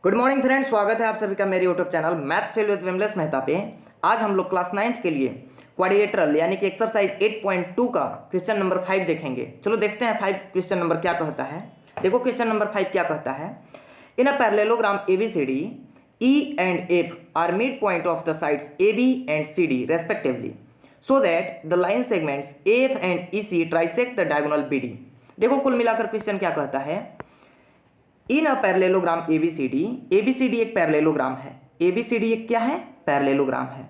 Good morning friends, स्वागत है आप सभी का मेरे YouTube channel maths fail with Vimlesh Mehta पे। आज हम लोग क्लास 9th के लिए क्वाड्रिलेटरल यानी कि एक्सरसाइज 8.2 का क्वेश्चन नंबर 5 देखेंगे। चलो देखते हैं 5 क्वेश्चन नंबर क्या कहता है। देखो क्वेश्चन नंबर 5 क्या कहता है। In a parallelogram ABCD E and F are midpoint of the sides AB and CD respectively so that the line segments AF and EC trisect the diagonal BD। देखो कुल मिलाकर क्वेश्चन क्या कहता है। In a parallelogram ABCD, ABCD एक parallelogram है। ABCD एक क्या है? पैरेललोग्राम है।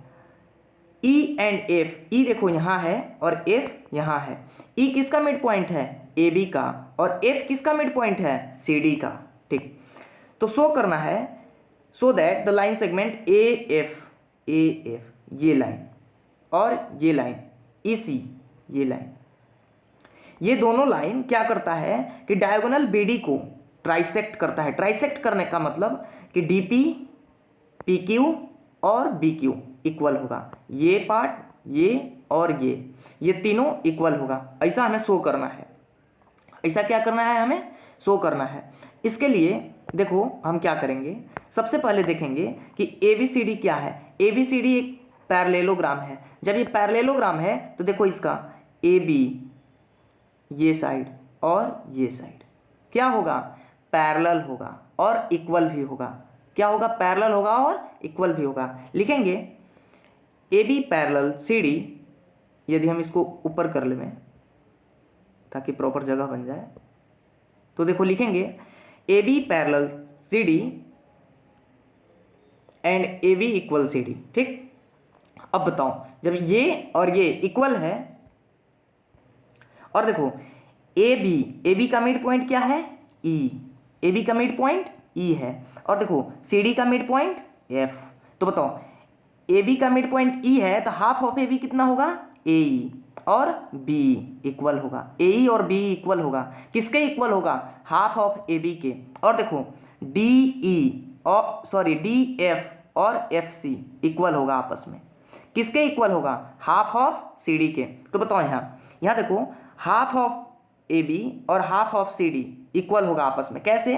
ई एंड एफ, ई देखो यहां है और एफ यहां है। ई किसका मिड पॉइंट है? एबी का। और एफ किसका मिड पॉइंट है? सीडी का। ठीक, तो शो करना है so that the line segment A F ये लाइन और ये लाइन EC ये लाइन, ये दोनों लाइन क्या करता है कि डायगोनल BD को ट्राइसेक्ट करता है। ट्राइसेक्ट करने का मतलब कि DP PQ और BQ इक्वल होगा। ये पार्ट, ये और ये तीनों इक्वल होगा। ऐसा हमें शो करना है। ऐसा क्या करना है? हमें शो करना है। इसके लिए देखो हम क्या करेंगे। सबसे पहले देखेंगे कि ABCD क्या है। ABCD एक पैरेललोग्राम है। जब ये पैरेललोग्राम है तो देखो इसका AB ये साइड और ये साइड क्या होगा? पैरेलल होगा और इक्वल भी होगा। क्या होगा? पैरेलल होगा और इक्वल भी होगा। लिखेंगे AB पैरेलल CD। यदि हम इसको ऊपर कर लें ताकि प्रॉपर जगह बन जाए तो देखो लिखेंगे AB parallel CD and AB equal CD। ठीक, अब बताओ जब ये और ये इक्वल है और देखो AB का मिड पॉइंट क्या है? E। AB का मिड पॉइंट E है और देखो CD का मिड पॉइंट F। तो बताओ AB का मिड पॉइंट E है तो हाफ ऑफ AB कितना होगा? AE और B इक्वल होगा। AE और B इक्वल होगा। किसके इक्वल होगा? हाफ ऑफ AB के। और देखो DF और FC इक्वल होगा आपस में। किसके इक्वल होगा? हाफ ऑफ CD के। तो बताओ यहाँ देखो हाफ ऑफ AB और हाफ ऑफ CD इक्वल होगा आपस में। कैसे?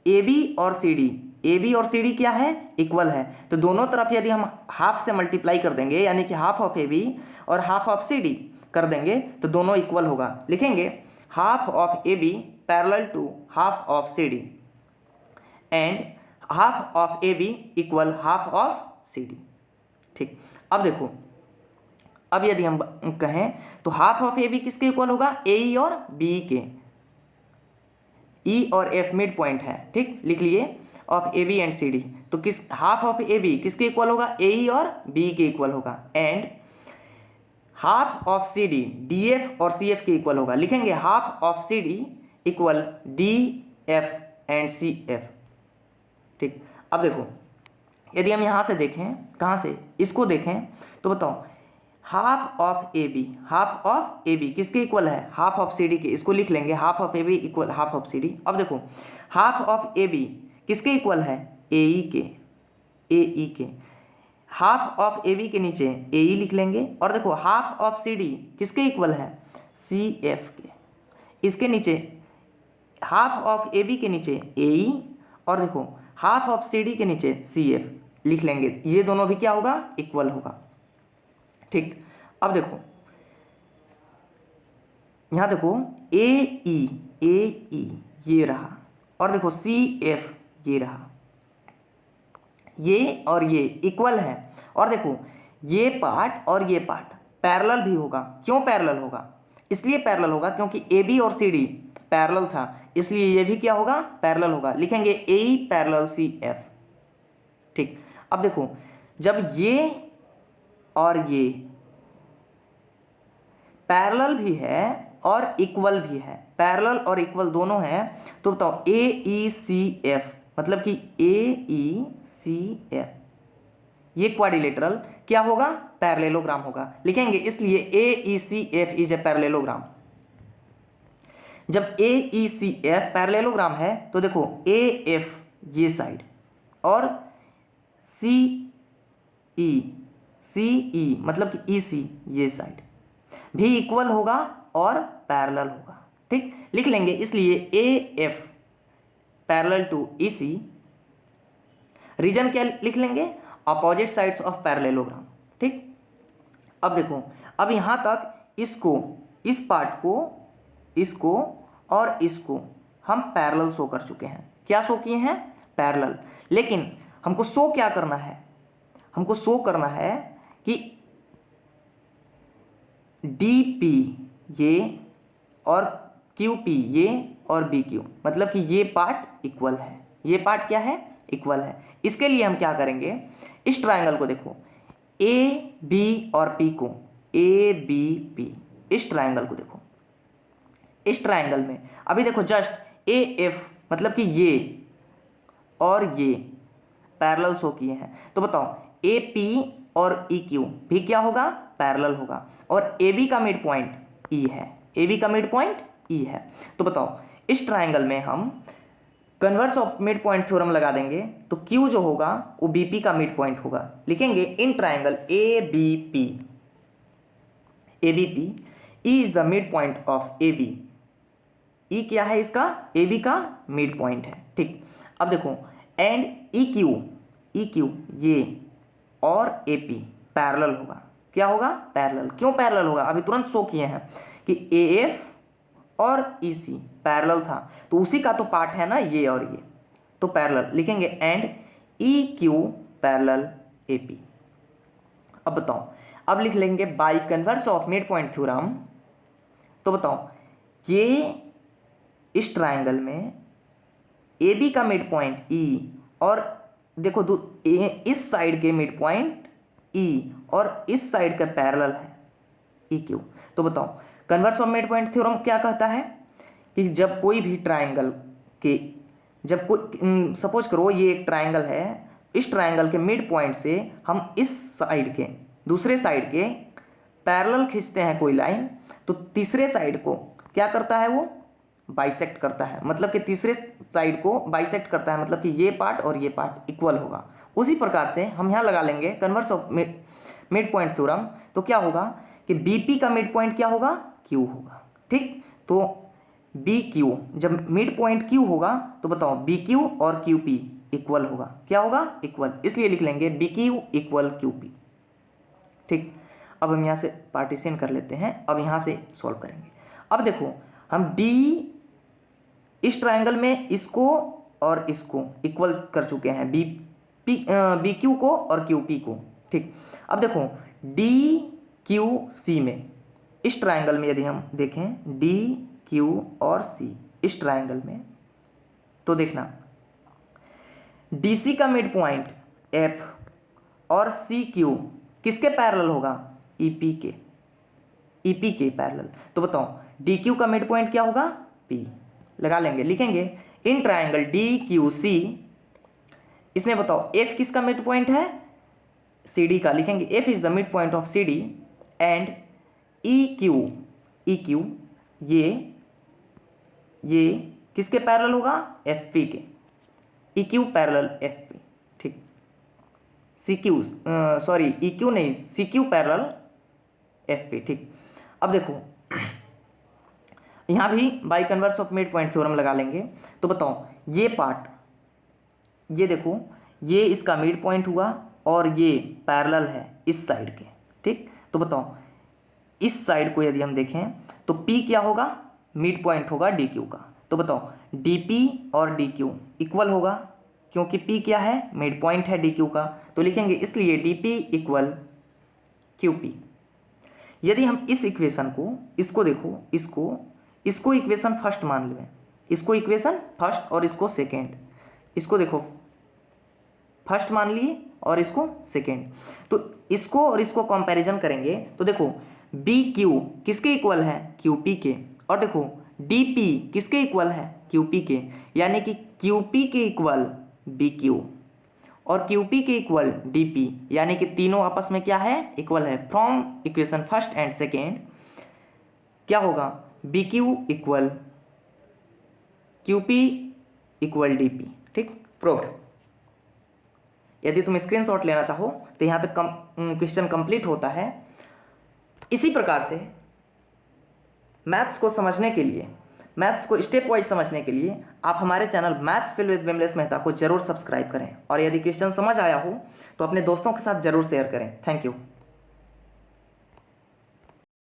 AB और CD क्या है? इक्वल है। तो दोनों तरफ यदि हम हाफ से मल्टीप्लाई कर देंगे यानी कि हाफ ऑफ AB और हाफ ऑफ CD कर देंगे तो दोनों इक्वल होगा। लिखेंगे half of AB parallel to half of CD and half of AB equal half of CD। ठीक, अब देखो अब यदि हम कहें तो हाफ ऑफ AB किसके इक्वल होगा? AE और B के। E और F मिड पॉइंट है। ठीक, लिख लिए ऑफ AB एंड CD। तो किस हाफ ऑफ AB किसके इक्वल होगा? AE और B के इक्वल होगा। And half of CD DF और CF के इक्वल होगा। लिखेंगे half of CD equal DF and CF। ठीक, अब देखो यदि हम यहाँ से देखें, कहाँ से इसको देखें तो बताओ हाफ ऑफ AB किसके इक्वल है? हाफ ऑफ CD के। इसको लिख लेंगे half of AB equal half of CD। अब देखो हाफ ऑफ AB किसके इक्वल है? AE के। हाफ ऑफ AB के नीचे AE लिख लेंगे और देखो हाफ ऑफ CD किसके इक्वल है? CF के। इसके नीचे हाफ ऑफ AB के नीचे AE और देखो हाफ ऑफ CD के नीचे CF लिख लेंगे। ये दोनों भी क्या होगा? इक्वल होगा। ठीक, अब देखो यहां देखो AE ये रहा और देखो CF ये रहा। ये और ये इक्वल है और देखो ये पार्ट और ये पार्ट पैरेलल भी होगा। क्यों पैरेलल होगा? इसलिए पैरेलल होगा क्योंकि AB और CD पैरेलल था, इसलिए ये भी क्या होगा? पैरेलल होगा। लिखेंगे AE पैरेलल CF। ठीक, अब देखो जब ये और ये पैरेलल भी है और इक्वल भी है, पैरेलल और इक्वल दोनों हैं, तो बताओ AECF मतलब कि AECF ये क्वाड्रिलेटरल क्या होगा? पैरेललोग्राम होगा। लिखेंगे इसलिए AECF इज ए पैरेललोग्राम। जब AECF पैरेललोग्राम है तो देखो AF ये साइड और CE मतलब कि EC ये साइड भी इक्वल होगा और पैरेलल होगा। ठीक, लिख लेंगे इसलिए AF parallel to EC reason क्या लिख लेंगे, अपोजिट साइड्स ऑफ पैरेललोग्राम। ठीक, अब देखो, अब यहाँ तक इसको, इस पार्ट को, इसको और इसको हम पैरेलल शो कर चुके हैं। क्या शो किए हैं, पैरेलल। लेकिन हमको शो क्या करना है, हमको शो करना है कि डी पी ये और क्यू पी ये और बी क्यू, मतलब कि ये पार्ट इक्वल है, ये पार्ट क्या है, इक्वल है। इसके लिए हम क्या करेंगे, इस ट्रायंगल को देखो, ए बी और पी को, ए बी पी, इस ट्रायंगल को देखो, इस ट्रायंगल में अभी देखो जस्ट ए एफ, मतलब कि ये और ये पैरेलल शो किए हैं। तो बताओ ए पी और ई क्यू भी क्या होगा, पैरेलल होगा। और ए बी का मिड पॉइंट ई है, ए बी का मिड पॉइंट ई है। तो बताओ इस ट्रायंगल में हम converse of midpoint theorem लगा देंगे, तो क्यू जो होगा वो बी पी का मिड पॉइंट होगा। लिखेंगे in triangle A B P, A B P, E is the midpoint of A B. E क्या है इसका, ए बी का मिड पॉइंट है। ठीक, अब देखो and E Q, E Q ये और ए पी पैरेलल होगा। क्या होगा, पैरेलल। क्यों पैरेलल होगा, अभी तुरंत शो किए हैं कि ए एफ और ई सी पैरेलल था, तो उसी का तो पार्ट है ना ये और ये, तो पैरेलल। लिखेंगे and E Q parallel A P. अब बताओ, अब लिख लेंगे by converse of midpoint theorem. तो बताओ ये इस ट्रायंगल में ए बी का मिड पॉइंट ई और देखो इस साइड के मिड पॉइंट ई और इस साइड का पैरेलल है ई क्यू। तो बताओ converse of midpoint theorem क्या कहता है कि जब कोई भी ट्रायंगल के, जब कोई सपोज करो ये एक ट्रायंगल है, इस ट्रायंगल के मिड पॉइंट से हम इस साइड के, दूसरे साइड के पैरेलल खींचते हैं कोई लाइन, तो तीसरे साइड को क्या करता है, वो बाइसेक्ट करता है। मतलब कि तीसरे साइड को बाइसेक्ट करता है, मतलब कि ये पार्ट और ये पार्ट इक्वल होगा। उसी प्रकार से हम यहाँ लगा लेंगे converse of midpoint theorem. तो क्या होगा कि बीपी का मिड पॉइंट क्या होगा, क्यू होगा। ठीक, तो बी क्यू, जब मिड पॉइंट क्यू होगा तो बताओ बी क्यू और क्यू पी इक्वल होगा। क्या होगा, इक्वल। इसलिए लिख लेंगे B Q equal Q P. ठीक, अब हम यहाँ से पार्टीशन कर लेते हैं, अब यहाँ से सॉल्व करेंगे। अब देखो हम डी, इस ट्रायंगल में इसको और इसको इक्वल कर चुके हैं, बी क्यू को और क्यू पी को। ठीक, अब देखो डी क्यू सी में, इस ट्रायंगल में यदि हम देखें डी क्यू और सी इस ट्रायंगल में, तो देखना डी सी का मिड पॉइंट एफ और सी क्यू किसके पैरेलल होगा, ई पी के, ई पी के पैरेलल। तो बताओ डी क्यू का मिड पॉइंट क्या होगा, पी। लगा लेंगे, लिखेंगे in triangle D Q C, इसमें बताओ एफ किसका मिड पॉइंट है, सी डी का। लिखेंगे F is the midpoint of C D and E Q ये किसके पैरेलल होगा, एफ पी के, E Q parallel F P. ठीक, C Q sorry E Q नहीं, C Q parallel F P. ठीक, अब देखो यहाँ भी by converse of midpoint theorem लगा लेंगे। तो बताओ ये पार्ट, ये देखो ये इसका मिड पॉइंट हुआ और ये पैरेलल है इस साइड के। ठीक, तो बताओ इस साइड को यदि हम देखें तो P क्या होगा, मिड पॉइंट होगा डी क्यू का। तो बताओ डी पी और डी क्यू इक्वल होगा, क्योंकि P क्या है, मिड पॉइंट है डी क्यू का। तो लिखेंगे इसलिए D P equal Q P. यदि हम इस इक्वेशन को, इसको देखो, इसको इक्वेशन फर्स्ट मान लें, इसको इक्वेशन फर्स्ट और इसको सेकेंड, इसको देखो फर्स्ट मान लिए और इसको सेकेंड, तो इसको और इसको कंपैरिजन करेंगे तो देखो बी क्यू किसके इक्वल है, क्यू पी के, और देखो डी पी किसके इक्वल है, क्यू पी के, यानी कि क्यू पी के इक्वल बी क्यू और क्यू पी के इक्वल डी पी, यानी कि तीनों आपस में क्या है, इक्वल है। From equation first and second क्या होगा, B Q equal Q P equal D P. ठीक, प्रूव्ड। यदि तुम स्क्रीनशॉट लेना चाहो तो यहाँ तक क्वेश्चन कंप्लीट होता है। इसी प्रकार से मैथ्स को समझने के लिए मैथ्स को स्टेप वाइज समझने के लिए आप हमारे channel maths fail with Vimlesh Mehta को जरूर सब्सक्राइब करें और यदि क्वेश्चन समझ आया हो तो अपने दोस्तों के साथ जरूर शेयर करें। Thank you.